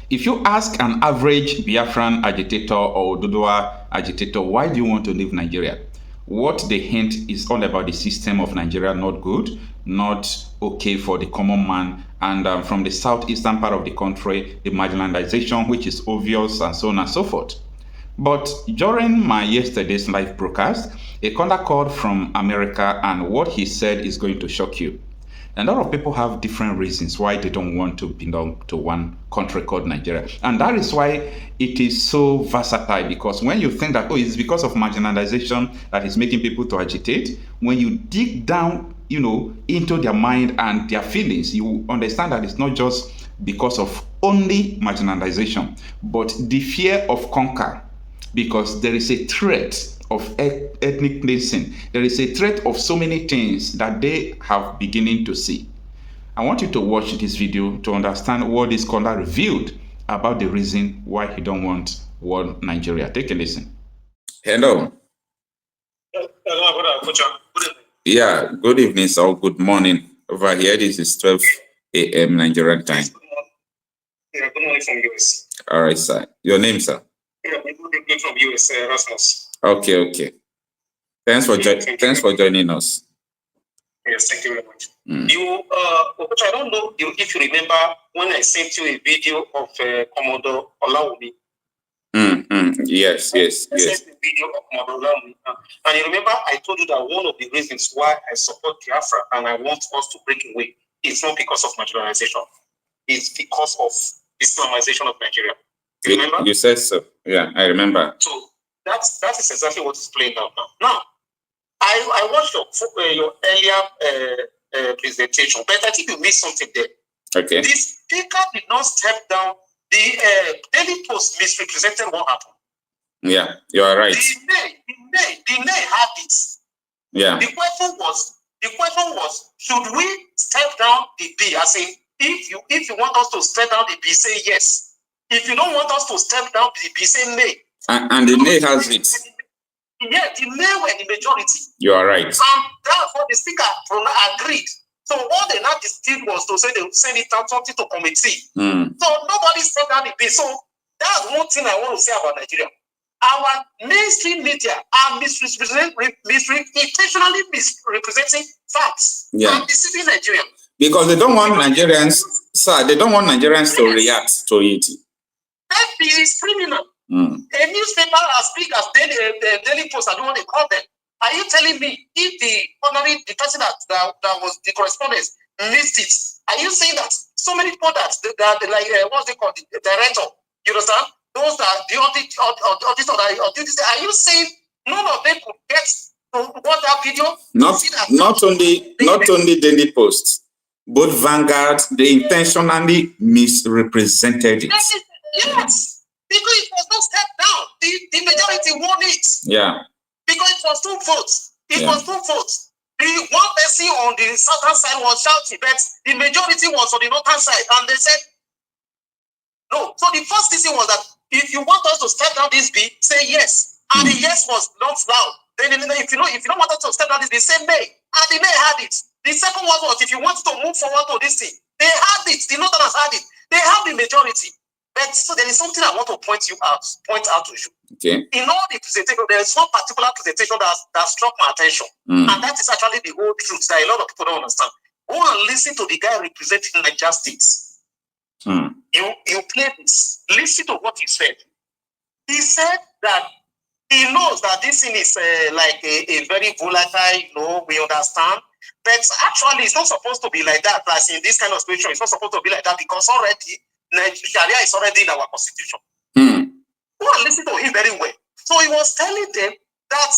If you ask an average Biafran agitator or Dudua agitator, why do you want to leave Nigeria? What they hint is all about the system of Nigeria, not good, not okay for the common man, and from the southeastern part of the country, the marginalization, which is obvious, and so on and so forth. But during my yesterday's live broadcast, a caller called from America, and what he said is going to shock you. A lot of people have different reasons why they don't want to belong to one country called Nigeria. And that is why it is so versatile, because when you think that, oh, it's because of marginalization that is making people to agitate, when you dig down, into their mind and their feelings, you understand that it's not just because of only marginalization, but the fear of conquer, because there is a threat of ethnic cleansing. There is a threat of so many things that they have beginning to see. I want you to watch this video to understand what this caller revealed about the reason why he don't want one Nigeria. Take a listen. Hello. Hello, Okocha. Good evening. Yeah, good evening, sir. Good morning. Over here, this is 12 a.m. Nigerian time. Yeah, good morning from US. All right, sir. Your name, sir? Yeah, good evening from US, Rasmus. Okay. Thanks for joining us. Yes, thank you very much. Okocha, I don't know if you remember when I sent you a video of Commodore Olawumi. Yes. I sent a video of Commodore Olawumi. And you remember I told you that one of the reasons why I support Biafra and I want us to break away is not because of marginalization. It's because of Islamization of Nigeria. You remember? You said so. Yeah, I remember. So that is exactly what is playing out now. Now, I watched your earlier presentation, but I think you missed something there. Okay. The speaker did not step down. The Daily Post misrepresented what happened. Yeah, you are right. The Nay had it. Yeah. The question was, should we step down the B? I say, if you want us to step down the B, say yes. If you don't want us to step down the B, say nay. And the Nay has it. Yeah, the Nay were the majority. You are right. And that's what the speaker agreed. So what they now did was to say they would send it out something to committee. So nobody stepped down the B. So that's one thing I want to say about Nigeria. Our mainstream media are intentionally misrepresenting facts and deceiving Nigerians. Because they don't want Nigerians, sir, they don't want Nigerians to react to it. That is criminal. A newspaper as big as Daily Post, I don't want to call them. Are you telling me if the person that was the correspondent missed it? Are you saying that so many people that what's they called the director? You understand? Those that the auditor, are you saying none of them could get to watch that video? Not only Daily Post, both Vanguard, they intentionally misrepresented it. Yes, because it was not stepped down. The majority won it. Yeah. Because it was 2 votes. It was 2 votes. The one person on the southern side was shouting, but the majority was on the northern side. And they said, no. So the first thing was that if you want us to step down this B, say yes. And the yes was not loud. Then if you don't want us to step down this B, say nay. And the nay had it. The second one was if you want to move forward to this thing, they had it. The northerners had it. They have the majority. But so there is something I want to point out to you. Okay. In all the presentation, there is one particular presentation that struck my attention. And that is actually the whole truth that a lot of people don't understand. Go and listen to the guy representing Niger States. You play this. Listen to what he said. He said that he knows that this thing is like a very volatile, we understand. But actually, it's not supposed to be like that. As in this kind of situation, it's not supposed to be like that because already Sharia is already in our constitution. Go and listen to him very well. So he was telling them that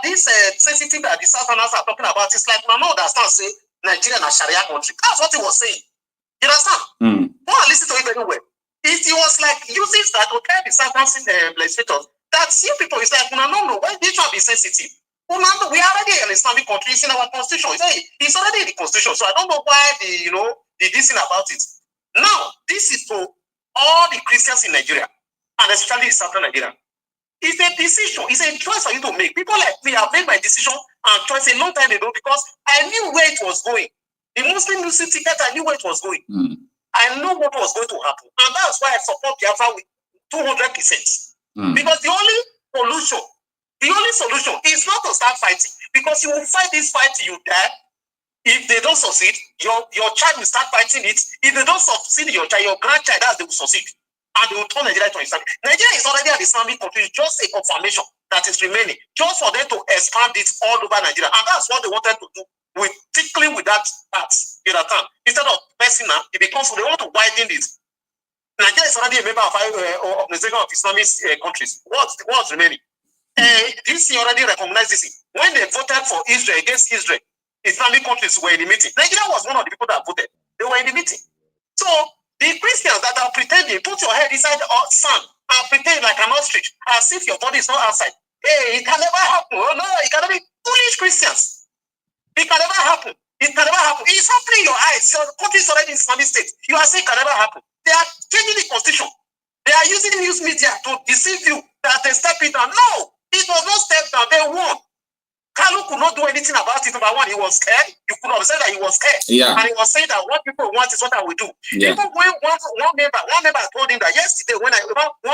this sensitive that the Southerners are talking about is like, no, understand, say Nigeria and Sharia country. That's what he was saying. You understand? Go and listen to it very well. He was like using that to tell the Southern legislators that see people is like, no, why did you be sensitive? We are already an Islamic country. It's in our constitution. It's already in the constitution. So I don't know why the this thing about it. Now, this is for all the Christians in Nigeria, and especially in Southern Nigeria. It's a decision. It's a choice for you to make. People like me have made my decision and choice a long time ago because I knew where it was going. The Muslim Muslim ticket, I knew where it was going. I know what was going to happen. And that's why I support Biafra with 200%. Because the only solution is not to start fighting. Because you will fight this fight till you die. If they don't succeed, your child will start fighting it. If they don't succeed, your grandchild, they will succeed. And they will turn Nigeria to Islam. Nigeria is already an Islamic country. It's just a confirmation that is remaining. Just for them to expand it all over Nigeria. And that's what they wanted to do with tickling with that part in that time. Instead of pressing now, it becomes, they want to widen it. Nigeria is already a member of Organization of Islamic countries. What's remaining? This already recognized this. When they voted for Israel against Israel, Islamic countries were in the meeting. Nigeria was one of the people that voted. They were in the meeting. So the Christians that are pretending, put your head inside the sand and pretend like an ostrich, as if your body is not outside. Hey, it can never happen. Oh no, it cannot be. Foolish Christians. It can never happen. It can never happen. It's happening in your eyes. Your country is already in Islamic state. You are saying it can never happen. They are changing the constitution. They are using news media to deceive you that they step it down. No, it was not stepped down. They won. Kanu could not do anything about it. Number one, he was scared. You could have said that he was scared. Yeah. And he was saying that what people want is what I will do. Yeah. Even when one member told him that yesterday, one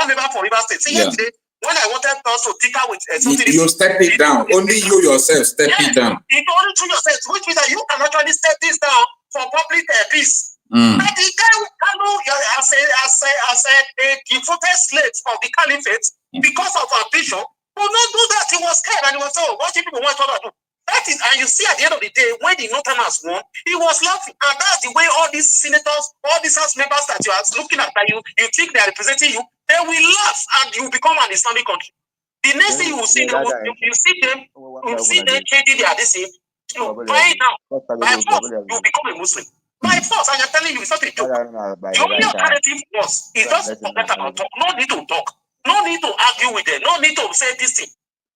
member from River State, yesterday, when I wanted us to tinker with something. You step it down. Only you yourself step it down. It only to yourself, which means that you can actually step this down for public peace. But the guy Kanu, as a devoted slave of the caliphate, because of ambition, will not do that. He was scared and he was told, what people want to do? That is, and you see at the end of the day, when the Northerners won, he was laughing. And that's the way all these senators, all these house members that you are looking at, that you think they are representing you, they will laugh and you become an Islamic country. The next thing you will see, you see them changing their decision. You buy it now. By force, you become a Muslim. By force, and I'm telling you, it's not a joke. The only alternative was, is just forget about talk. No need to talk. No need to argue with them. No need to say this thing.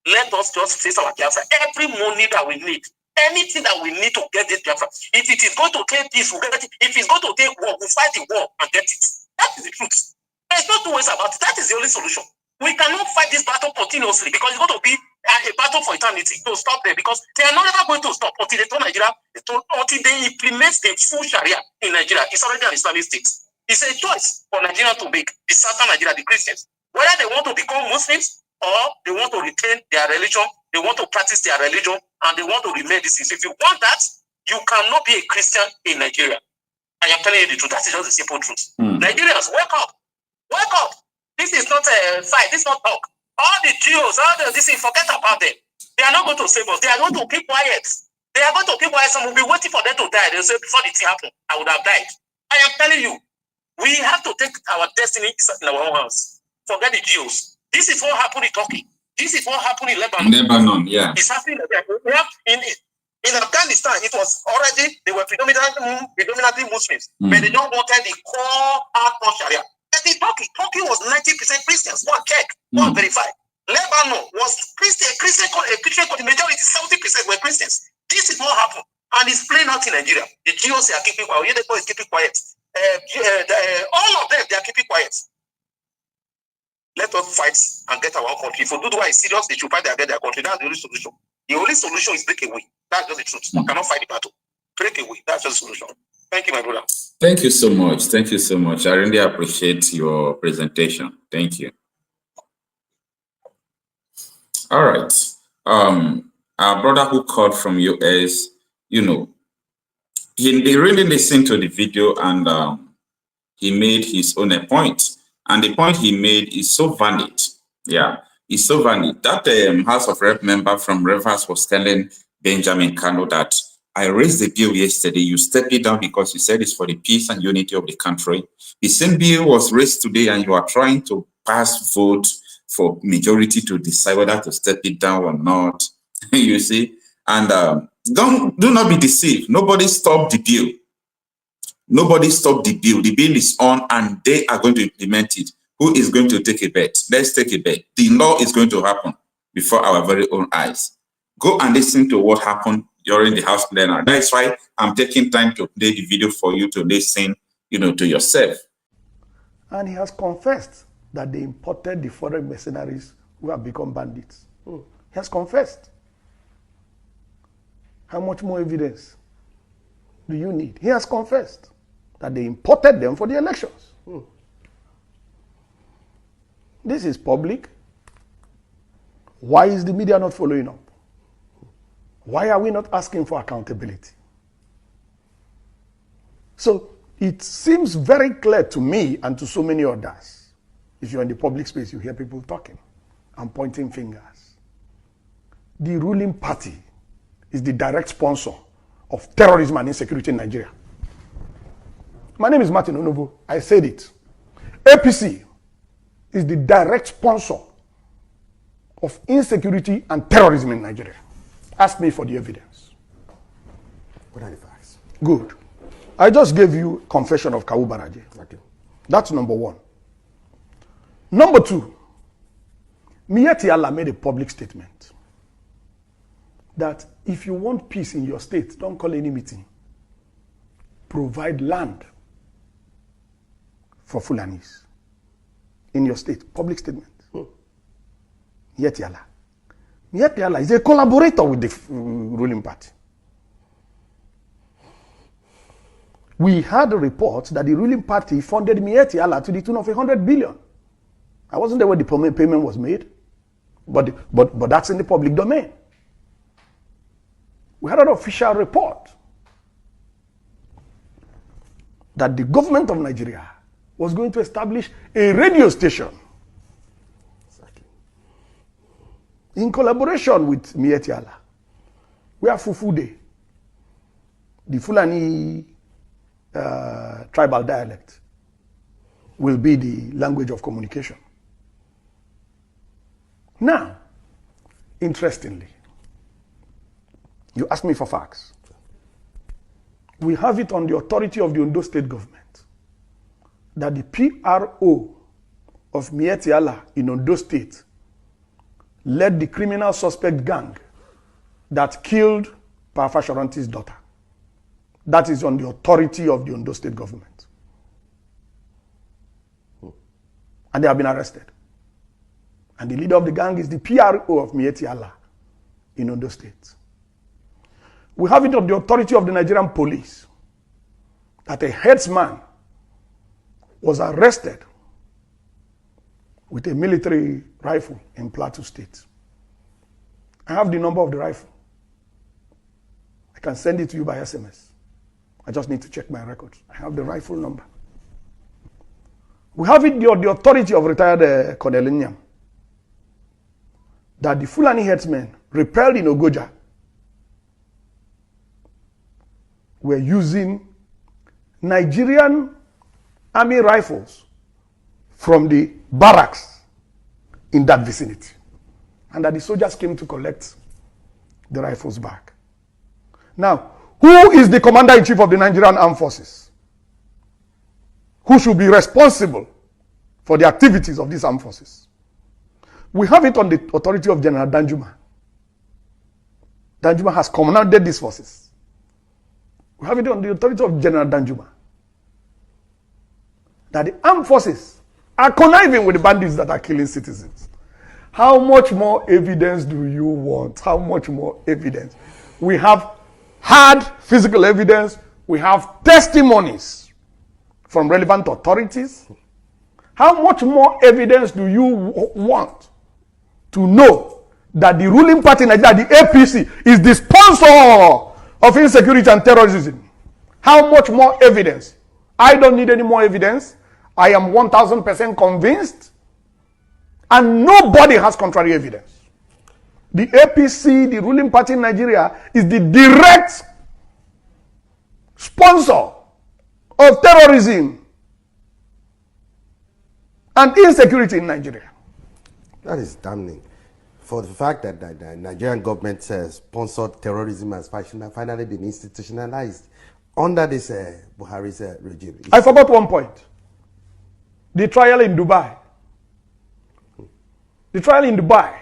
Let us just face our Biafra. Every money that we need, anything that we need to get this Biafra. If it is going to take this, we'll get it. If it's going to take war, we'll fight the war and get it. That is the truth. There's no two ways about it. That is the only solution. We cannot fight this battle continuously because it's going to be a battle for eternity to stop them, because they are not ever going to stop until they turn Nigeria, until they implement the full Sharia in Nigeria. It's already an Islamic state. It's a choice for Nigeria to make, the Southern Nigeria, the Christians. Whether they want to become Muslims or they want to retain their religion, they want to practice their religion, and they want to remain this. If you want that, you cannot be a Christian in Nigeria. I am telling you the truth. That is just the simple truth. Nigerians, wake up. Wake up. This is not a fight. This is not talk. All the Jews, this thing, forget about them. They are not going to save us. They are going to keep quiet. They are going to keep quiet. Some will be waiting for them to die. They'll say, before the thing happened, I would have died. I am telling you, we have to take our destiny in our own hands. Forget the Jews. This is what happened in Turkey. This is what happened in Lebanon. Yeah. It's happening in Afghanistan. It was already, they were predominantly Muslims, but they don't wanted the core hardcore Sharia. And in Turkey was 90% Christians. One check, one verify. Lebanon was Christian country, majority 70% were Christians. This is what happened, and it's playing out in Nigeria. The Jews are keeping quiet. The is keeping quiet. All of them, they are keeping quiet. Let us fight and get our own country. If Oduduwa is serious, they should fight and get their country. That's the only solution. The only solution is break away. That's just the truth. You cannot fight the battle. Break away. That's just the solution. Thank you, my brother. Thank you so much. Thank you so much. I really appreciate your presentation. Thank you. All right. Our brother who called from US, he really listened to the video and he made his own point. And the point he made is so valid. Yeah, it's so valid. That House of Rep member from Rivers was telling Benjamin Kanu that I raised the bill yesterday. You stepped it down because you said it's for the peace and unity of the country. The same bill was raised today and you are trying to pass vote for majority to decide whether to step it down or not. You see? And do not be deceived. Nobody stopped the bill. Nobody stopped the bill. The bill is on and they are going to implement it. Who is going to take a bet? Let's take a bet. The law is going to happen before our very own eyes. Go and listen to what happened during the House plenary. That's why I'm taking time to play the video for you to listen, to yourself. And he has confessed that they imported the foreign mercenaries who have become bandits. He has confessed. How much more evidence do you need? He has confessed. that they imported them for the elections. This is public. Why is the media not following up? Why are we not asking for accountability? So it seems very clear to me and to so many others. If you're in the public space, you hear people talking and pointing fingers. The ruling party is the direct sponsor of terrorism and insecurity in Nigeria. My name is Martin Onobo. I said it. APC is the direct sponsor of insecurity and terrorism in Nigeria. Ask me for the evidence. What are the facts? Good. I just gave you confession of Kawu Baraje. Okay. That's number one. Number two, Miyetti Allah made a public statement that if you want peace in your state, don't call any meeting. Provide land for Fulanis in your state. Public statement. Miyetti Allah. Miyetti Allah is a collaborator with the ruling party. We had a report that the ruling party funded Miyetti Allah to the tune of 100 billion. I wasn't there when the payment was made, but that's in the public domain. We had an official report that the government of Nigeria was going to establish a radio station in collaboration with Miyetti Allah, where Fufude, the Fulani tribal dialect, will be the language of communication. Now, interestingly, you asked me for facts. We have it on the authority of the Ondo state government that the PRO of Miyetti Allah in Ondo state led the criminal suspect gang that killed Parafa Shoranti's daughter. That is on the authority of the Ondo state government. And they have been arrested. And the leader of the gang is the PRO of Miyetti Allah in Ondo state. We have it on the authority of the Nigerian police that a headsman was arrested with a military rifle in Plateau State. I have the number of the rifle. I can send it to you by SMS. I just need to check my records. I have the rifle number. We have it on the authority of retired Colonel Nnamdi that the Fulani headsmen repelled in Okocha were using Nigerian army rifles from the barracks in that vicinity, and that the soldiers came to collect the rifles back. Now, who is the commander-in-chief of the Nigerian Armed Forces? Who should be responsible for the activities of these armed forces? We have it on the authority of General Danjuma. Danjuma has commanded these forces. We have it on the authority of General Danjuma that the armed forces are conniving with the bandits that are killing citizens. How much more evidence do you want? How much more evidence? We have hard physical evidence. We have testimonies from relevant authorities. How much more evidence do you want to know that the ruling party in Nigeria, the APC, is the sponsor of insecurity and terrorism? How much more evidence? I don't need any more evidence. I am 1000% convinced, and nobody has contrary evidence. The APC, the ruling party in Nigeria, is the direct sponsor of terrorism and insecurity in Nigeria. That is damning. For the fact that the Nigerian government sponsored terrorism has finally been institutionalized under this Buhari's regime. I forgot one point. The trial in Dubai. The trial in Dubai,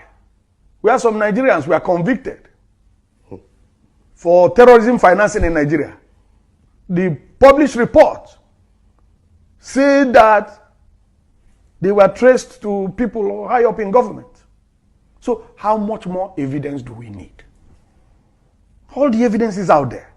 where some Nigerians were convicted for terrorism financing in Nigeria. The published report said that they were traced to people high up in government. So how much more evidence do we need? All the evidence is out there.